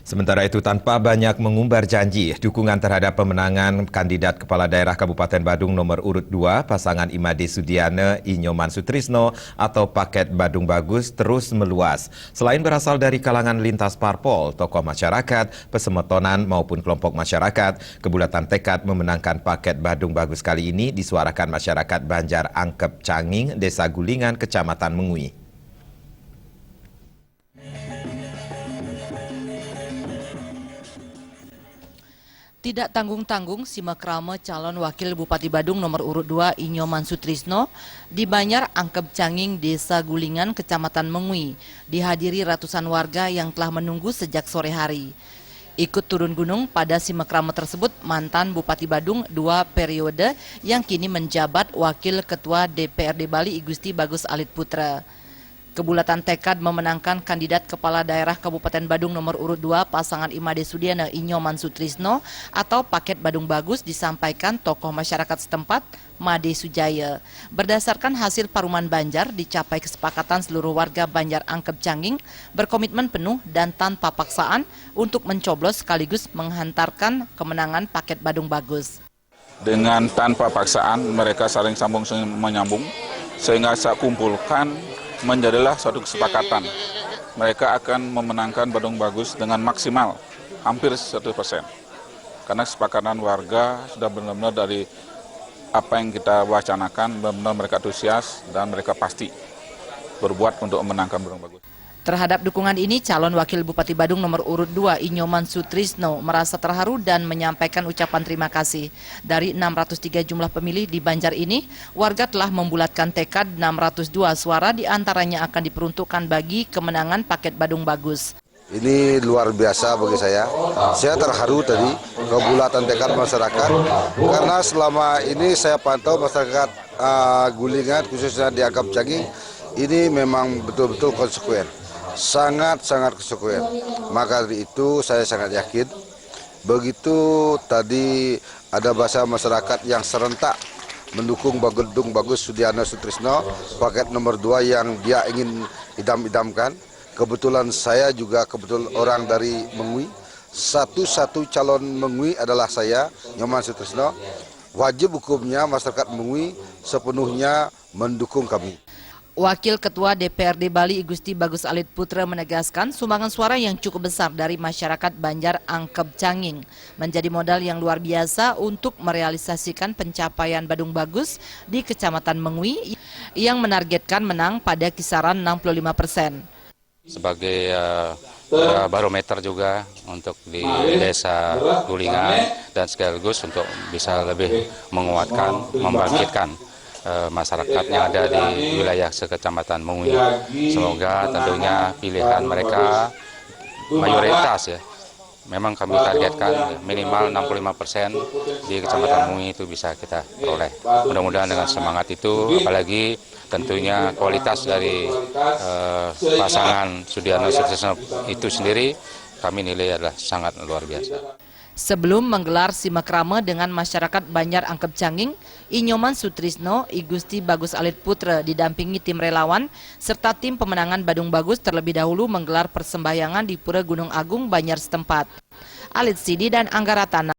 Sementara itu, tanpa banyak mengumbar janji, dukungan terhadap pemenangan kandidat Kepala Daerah Kabupaten Badung nomor urut 2, pasangan Imade Sudiana Inyoman Sutrisno atau paket Badung Bagus terus meluas. Selain berasal dari kalangan lintas parpol, tokoh masyarakat, pesemetonan maupun kelompok masyarakat, kebulatan tekad memenangkan paket Badung Bagus kali ini disuarakan masyarakat Banjar Angkep Canging, Desa Gulingan, Kecamatan Mengui. Tidak tanggung-tanggung, simak rame calon wakil Bupati Badung nomor urut 2 Inyoman Sutrisno di Banjar Angkep Canging, Desa Gulingan, Kecamatan Mengui, dihadiri ratusan warga yang telah menunggu sejak sore hari. Ikut turun gunung pada simak rame tersebut mantan Bupati Badung 2 periode yang kini menjabat Wakil Ketua DPRD Bali Igusti Bagus Alit Putra. Kebulatan tekad memenangkan kandidat Kepala Daerah Kabupaten Badung nomor urut 2 pasangan Imade Sudiana Inyoman Sutrisno atau paket Badung Bagus disampaikan tokoh masyarakat setempat, Made Sujaya. Berdasarkan hasil paruman Banjar, dicapai kesepakatan seluruh warga Banjar Angkep Canging berkomitmen penuh dan tanpa paksaan untuk mencoblos sekaligus menghantarkan kemenangan paket Badung Bagus. Dengan tanpa paksaan, mereka saling sambung menyambung, sehingga saya kumpulkan menjadilah suatu kesepakatan. Mereka akan memenangkan Badung Bagus dengan maksimal, hampir 100%. Karena kesepakatan warga sudah benar-benar dari apa yang kita wacanakan, benar-benar mereka antusias dan mereka pasti berbuat untuk memenangkan Badung Bagus. Terhadap dukungan ini, calon wakil Bupati Badung nomor urut 2 Inyoman Sutrisno merasa terharu dan menyampaikan ucapan terima kasih. Dari 603 jumlah pemilih di Banjar ini, warga telah membulatkan tekad 602 suara diantaranya akan diperuntukkan bagi kemenangan paket Badung Bagus. Ini luar biasa bagi saya. Saya terharu tadi kebulatan tekad masyarakat karena selama ini saya pantau masyarakat Gulingan khususnya di Angkep Canging ini memang betul-betul konsekuen. Sangat-sangat konsekuen. Maka dari itu saya sangat yakin begitu tadi ada bahasa masyarakat yang serentak mendukung Badung Bagus Sudiana Sutrisno paket nomor 2 yang dia ingin idam-idamkan. Kebetulan saya juga kebetulan orang dari Mengui. Satu-satu calon Mengui adalah saya, Inyoman Sutrisno. Wajib hukumnya masyarakat Mengui sepenuhnya mendukung kami. Wakil Ketua DPRD Bali Igusti Bagus Alit Putra menegaskan sumbangan suara yang cukup besar dari masyarakat Banjar Angkep Canging menjadi modal yang luar biasa untuk merealisasikan pencapaian Badung Bagus di Kecamatan Mengui yang menargetkan menang pada kisaran 65%. Sebagai barometer juga untuk di Desa Gulingan dan sekaligus untuk bisa lebih menguatkan, membangkitkan masyarakat yang ada di wilayah sekecamatan Mengui. Semoga tentunya pilihan mereka mayoritas ya. Memang kami targetkan minimal 65% di Kecamatan Mengui itu bisa kita peroleh. Mudah-mudahan dengan semangat itu, apalagi tentunya kualitas dari pasangan Sudiana Sutrisno itu sendiri kami nilai adalah sangat luar biasa. Sebelum menggelar simak rame dengan masyarakat Banjar Angkep Canging, Inyoman Sutrisno, Igusti Bagus Alit Putra didampingi tim relawan serta tim pemenangan Badung Bagus terlebih dahulu menggelar persembahyangan di Pura Gunung Agung Banjar setempat. Alit Sidi dan Angga Ratana.